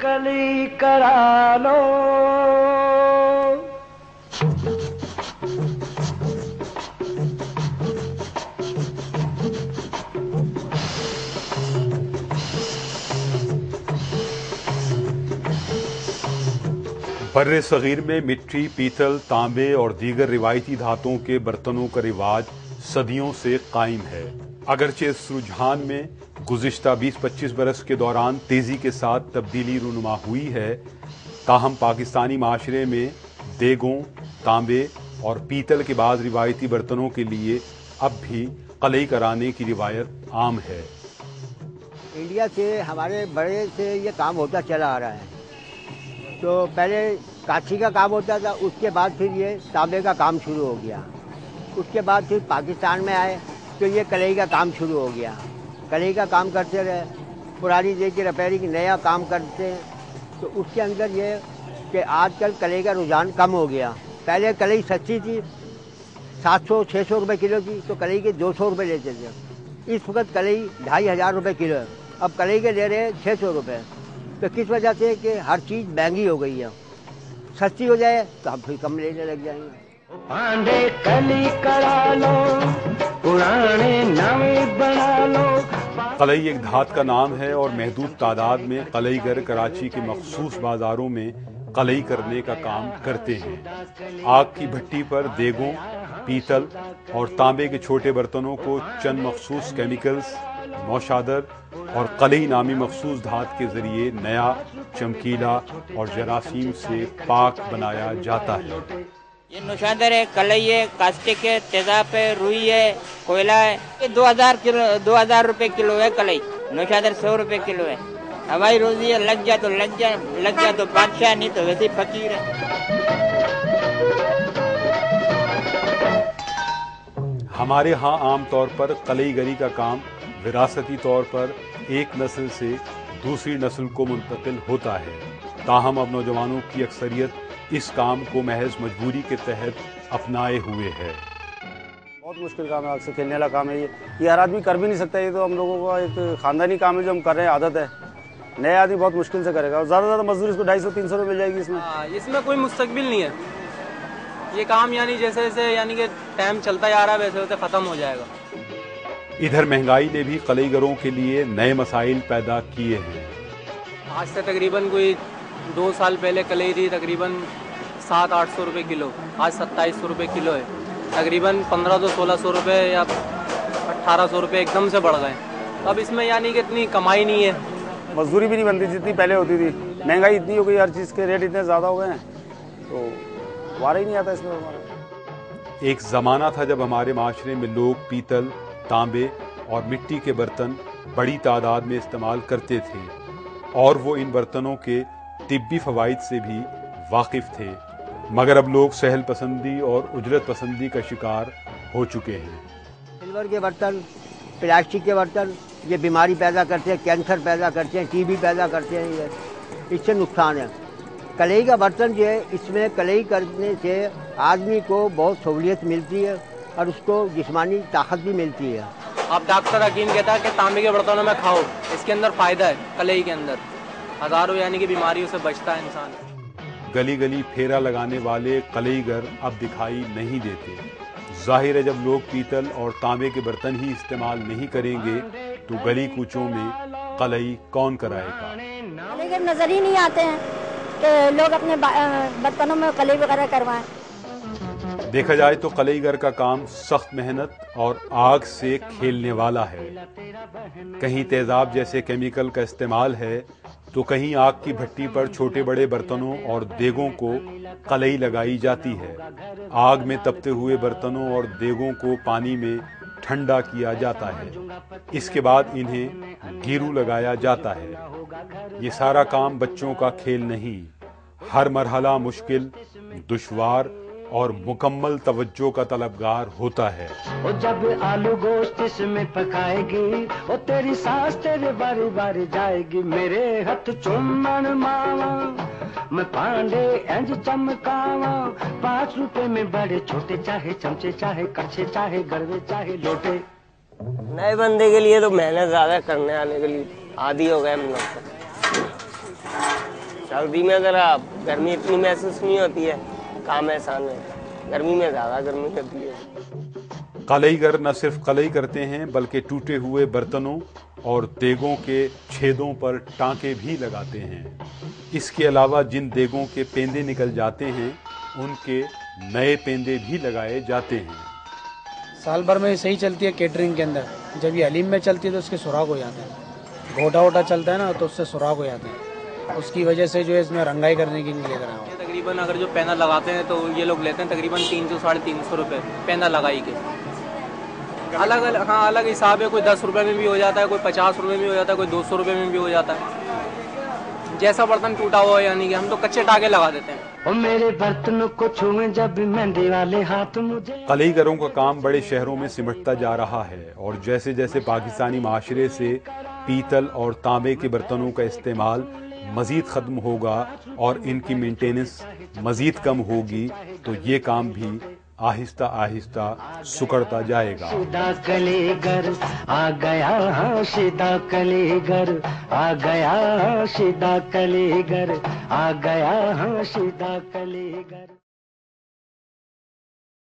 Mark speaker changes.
Speaker 1: कली करा लो।
Speaker 2: बर्रे सगीर में मिट्टी, पीतल, तांबे और दीगर रिवायती धातुओं के बर्तनों का रिवाज सदियों से कायम है। अगरचे इस रुझान में गुज़िश्ता 20-25 बरस के दौरान तेजी के साथ तब्दीली रूनुमा हुई है, ताहम पाकिस्तानी माशरे में देगों, तांबे और पीतल के बाद रिवायती बर्तनों के लिए अब भी कलई कराने की रिवायत आम है।
Speaker 3: इंडिया से हमारे बड़े से ये काम होता चला आ रहा है। तो पहले काठी का काम होता था, उसके बाद फिर ये तांबे का काम शुरू हो गया। उसके बाद फिर पाकिस्तान में आए तो ये कलई का काम शुरू हो गया। कलई का काम करते रहे, पुरानी चीज़ की रिपेयरिंग नया काम करते हैं। तो उसके अंदर ये कि आजकल कलई का रुझान कम हो गया। पहले कलई सस्ती थी, 700-600 रुपये किलो की, तो कलई के 200 रुपये लेते थे। इस वक्त कलई 2500 रुपये किलो है, अब कलई के ले रहे हैं 600 रुपये। तो किस वजह से कि हर चीज़ महंगी हो गई है। सस्ती हो जाए तो हम फिर कम लेने लग जाएंगे।
Speaker 1: पांडे कली करा लो, पुराने नवे बना लो।
Speaker 2: कलई एक धात का नाम है और महदूद तादाद में कलईगर कराची के मखसूस बाजारों में कलई करने का काम करते हैं। आग की भट्टी पर देगों, पीतल और तांबे के छोटे बर्तनों को चंद मखसूस केमिकल्स, नौशादर और कलई नामी मखसूस धात के जरिए नया, चमकीला और जरासीम से पाक बनाया जाता है।
Speaker 4: ये नौशादर है, कलई है, कास्टिक है, तेजाब है, रुई है, कोयला है। ये 2000 रुपए किलो है कलई। नौशादर 100 रुपए किलो है। हवाई रोजी है, लग जा तो बादशाह, नहीं तो वैसे फकीर है।
Speaker 2: हमारे यहाँ आमतौर पर कलईगरी का काम विरासती तौर पर एक नस्ल से दूसरी नस्ल को मुंतकिल होता है। ताहम अब नौजवानों की अक्सरियत इस काम को महज मजबूरी के तहत अपनाए हुए है।
Speaker 5: बहुत मुश्किल काम है, आग से खेलने वाला काम है। ये हर आदमी कर भी नहीं सकता। ये तो हम लोगों का एक खानदानी काम है जो हम कर रहे हैं, आदत है। नए आदमी बहुत मुश्किल से करेगा और ज़्यादा से ज़्यादा मजदूरी इसको 250-300 रुपये मिल जाएगी।
Speaker 6: इसमें कोई मुस्तकबिल नहीं है। ये काम यानी जैसे जैसे यानी कि टाइम चलता जा रहा है वैसे वैसे ख़त्म हो जाएगा।
Speaker 2: इधर महंगाई ने भी कलईगरों के लिए नए मसाइल पैदा किए हैं।
Speaker 6: आज से तकरीबन कोई 2 साल पहले कलई थी तकरीबन 700-800 रुपये किलो, आज 2700 रुपये किलो है। तकरीबन 1500-1600 रुपये या 1800 रुपये एकदम से बढ़ गए। अब इसमें यानी कि इतनी कमाई नहीं है,
Speaker 5: मजदूरी भी नहीं बनती जितनी पहले होती थी। महंगाई इतनी हो गई, हर चीज़ के रेट इतने ज़्यादा हो गए हैं, तो वारा ही नहीं आता इसमें हमारा।
Speaker 2: एक ज़माना था जब हमारे माशरे में लोग पीतल, तांबे और मिट्टी के बर्तन बड़ी तादाद में इस्तेमाल करते थे और वो इन बर्तनों के तिब्बी फवाइद से भी वाकिफ थे, मगर अब लोग सहल पसंदी और उजरत पसंदी का शिकार हो चुके हैं।
Speaker 3: सिल्वर के बर्तन, प्लास्टिक के बर्तन ये बीमारी पैदा करते हैं, कैंसर पैदा करते हैं, टीबी पैदा करते हैं। ये इससे नुकसान है। कलई का बर्तन जो है, इसमें कलई करने से आदमी को बहुत सहूलियत मिलती है और उसको जिस्मानी ताकत भी मिलती है।
Speaker 6: अब डॉक्टर हकीम कहता है कि तांबे के बर्तनों में खाओ, इसके अंदर फ़ायदा है। कलई के अंदर हज़ारों यानी कि बीमारियों से बचता है इंसान।
Speaker 2: गली गली फेरा लगाने वाले कलईगर अब दिखाई नहीं देते। जाहिर है जब लोग पीतल और तांबे के बर्तन ही इस्तेमाल नहीं करेंगे तो गली कूचों में कलई कौन कराएगा।
Speaker 7: कलईगर नजर ही नहीं आते हैं कि लोग अपने बर्तनों में कलई वगैरह करवाएं।
Speaker 2: देखा जाए तो कलईगर का काम सख्त मेहनत और आग से खेलने वाला है। कहीं तेजाब जैसे केमिकल का इस्तेमाल है तो कहीं आग की भट्टी पर छोटे बड़े बर्तनों और देगों को कलई लगाई जाती है। आग में तपते हुए बर्तनों और देगों को पानी में ठंडा किया जाता है। इसके बाद इन्हें गीरू लगाया जाता है। ये सारा काम बच्चों का खेल नहीं, हर मरहला मुश्किल, दुश्वार और मुकम्मल तवज्जो का तलबगार होता है।
Speaker 1: ओ जब आलू गोश्त इसमें पकाएगी, ओ तेरी सांस तेरे बारी बारी जाएगी। मेरे हाथ चुम्मन मावा, मैं पांडे इंज चमकावा। 5 रुपए में बड़े छोटे, चाहे चमचे चाहे कच्छे चाहे गरवे चाहे लोटे।
Speaker 8: नए बंदे के लिए तो मेहनत ज्यादा, करने आने के लिए आदी हो गए हम लोग। सर्दी में ज़रा गर्मी इतनी महसूस नहीं होती है, काम आसान है। गर्मी में ज़्यादा गर्मी होती है।
Speaker 2: कलईगर न सिर्फ कलई करते हैं बल्कि टूटे हुए बर्तनों और देगों के छेदों पर टांके भी लगाते हैं। इसके अलावा जिन देगों के पेंदे निकल जाते हैं उनके नए पेंदे भी लगाए जाते हैं।
Speaker 9: साल भर में सही चलती है केटरिंग के अंदर, जब ये हलीम में चलती है तो उसके सुराग हो जाते हैं। घोटा वोटा चलता है ना तो उससे सुराग हो जाते हैं, उसकी वजह से जो है इसमें रंगाई करने की नहीं ले रहा हूँ।
Speaker 6: तकरीबन अगर जो पैना लगाते हैं तो ये लोग लेते हैं तकरीबन 300 साढ़े 300 रुपये पैना लगाई के। अलग अलग, हाँ अलग हिसाब है, कोई 10 रुपये में भी हो जाता है, कोई 50 रुपये में भी हो जाता है, कोई 200 रुपये में भी हो जाता है, जैसा बर्तन टूटा हुआ, यानी कि हम तो कच्चे टाके लगा देते हैं।
Speaker 1: और मेरे बर्तनों को छुए जब मेहंदी वाले हाथ मुझे।
Speaker 2: कलईगरों का काम बड़े शहरों में सिमटता जा रहा है और जैसे जैसे पाकिस्तानी माशरे से पीतल और तांबे के बर्तनों का इस्तेमाल मजीद ख़त्म होगा और इनकी मेंटेनेंस मजीद कम होगी तो ये काम भी आहिस्ता आहिस्ता सुकड़ता जाएगा।
Speaker 1: शिदा कलेगर आ गया, हाँ शिदा कलेगर आ गया, शिदा कलेगर आ गया, हाँ शिदा कलेगर।